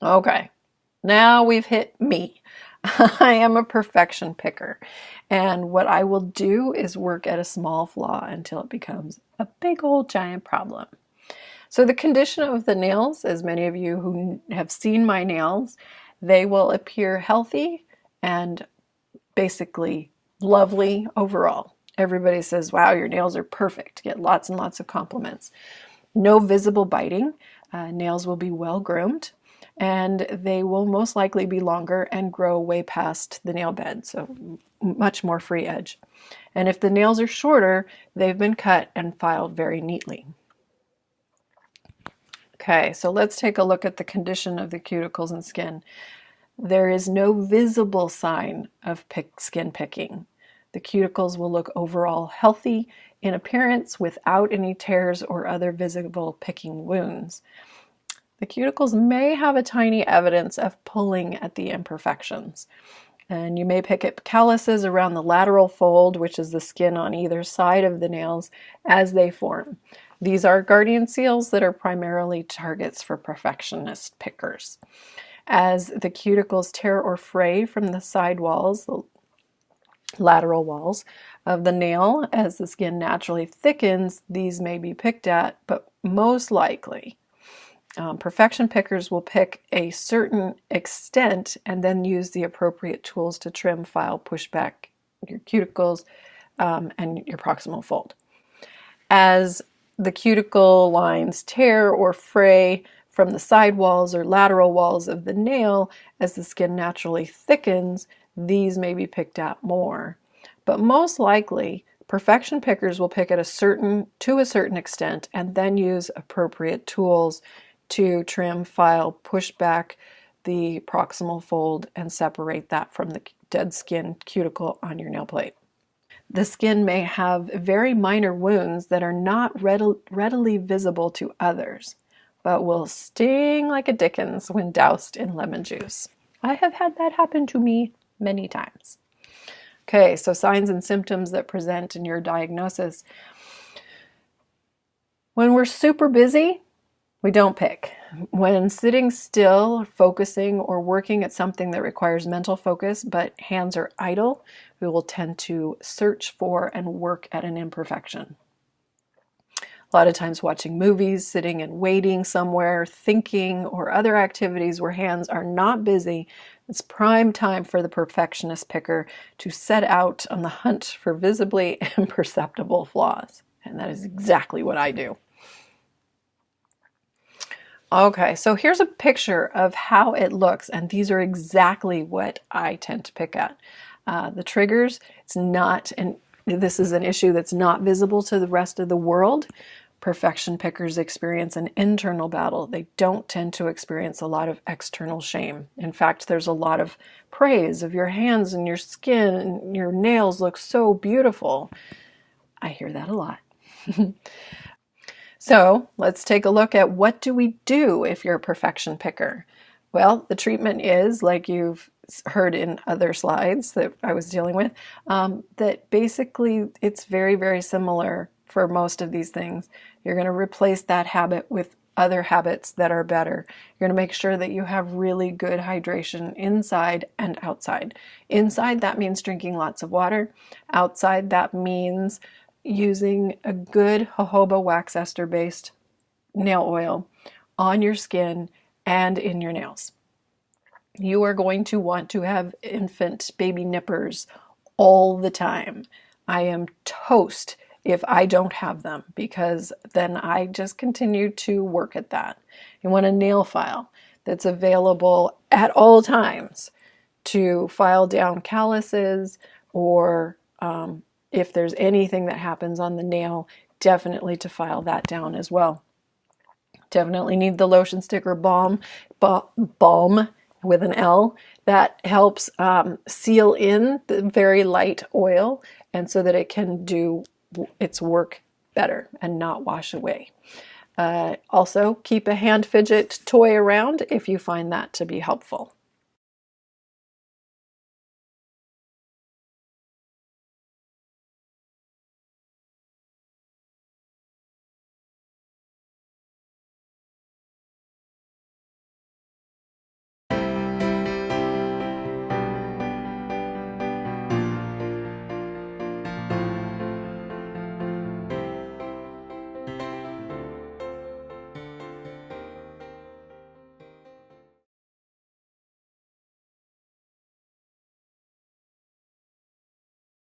Okay, now we've hit me. I am a perfection picker, and what I will do is work at a small flaw until it becomes a big old giant problem. So the condition of the nails, as many of you who have seen my nails, they will appear healthy and basically lovely overall. Everybody says, wow, your nails are perfect. Get lots and lots of compliments. No visible biting. Nails will be well groomed, and they will most likely be longer and grow way past the nail bed, so much more free edge. And if the nails are shorter, they've been cut and filed very neatly. Okay, so let's take a look at the condition of the cuticles and skin. There is no visible sign of skin picking. The cuticles will look overall healthy in appearance without any tears or other visible picking wounds. The cuticles may have a tiny evidence of pulling at the imperfections. And you may pick up calluses around the lateral fold, which is the skin on either side of the nails, as they form. These are guardian seals that are primarily targets for perfectionist pickers. As the cuticles tear or fray from the side walls, the lateral walls of the nail, as the skin naturally thickens, these may be picked at, but most likely perfection pickers will pick a certain extent and then use the appropriate tools to trim, file, push back your cuticles and your proximal fold. As the cuticle lines tear or fray from the side walls or lateral walls of the nail, as the skin naturally thickens, these may be picked at more. But most likely, perfection pickers will pick at to a certain extent and then use appropriate tools to trim, file, push back the proximal fold and separate that from the dead skin cuticle on your nail plate. The skin may have very minor wounds that are not readily visible to others, but will sting like a Dickens when doused in lemon juice. I have had that happen to me many times. Okay, so signs and symptoms that present in your diagnosis. When we're super busy, we don't pick. When sitting still, focusing, or working at something that requires mental focus, but hands are idle, we will tend to search for and work at an imperfection. A lot of times watching movies, sitting and waiting somewhere, thinking, or other activities where hands are not busy, it's prime time for the perfectionist picker to set out on the hunt for visibly imperceptible flaws. And that is exactly what I do. Okay, so here's a picture of how it looks, and these are exactly what I tend to pick at. The triggers, this is an issue that's not visible to the rest of the world. Perfection pickers experience an internal battle. They don't tend to experience a lot of external shame. In fact, there's a lot of praise of your hands and your skin and your nails look so beautiful. I hear that a lot. So let's take a look at what do we do if you're a perfection picker. Well, the treatment is, like you've heard in other slides that I was dealing with, that basically it's very, very similar for most of these things. You're going to replace that habit with other habits that are better. You're going to make sure that you have really good hydration inside and outside. Inside, that means drinking lots of water. Outside, that means using a good jojoba wax ester based nail oil on your skin and in your nails. You are going to want to have infant baby nippers all the time. I am toast if I don't have them, because then I just continue to work at that. You want a nail file that's available at all times to file down calluses, or if there's anything that happens on the nail, definitely to file that down as well. Definitely need the lotion sticker balm with an L. That helps seal in the very light oil, and so that it can do its work better and not wash away. Also, keep a hand fidget toy around if you find that to be helpful.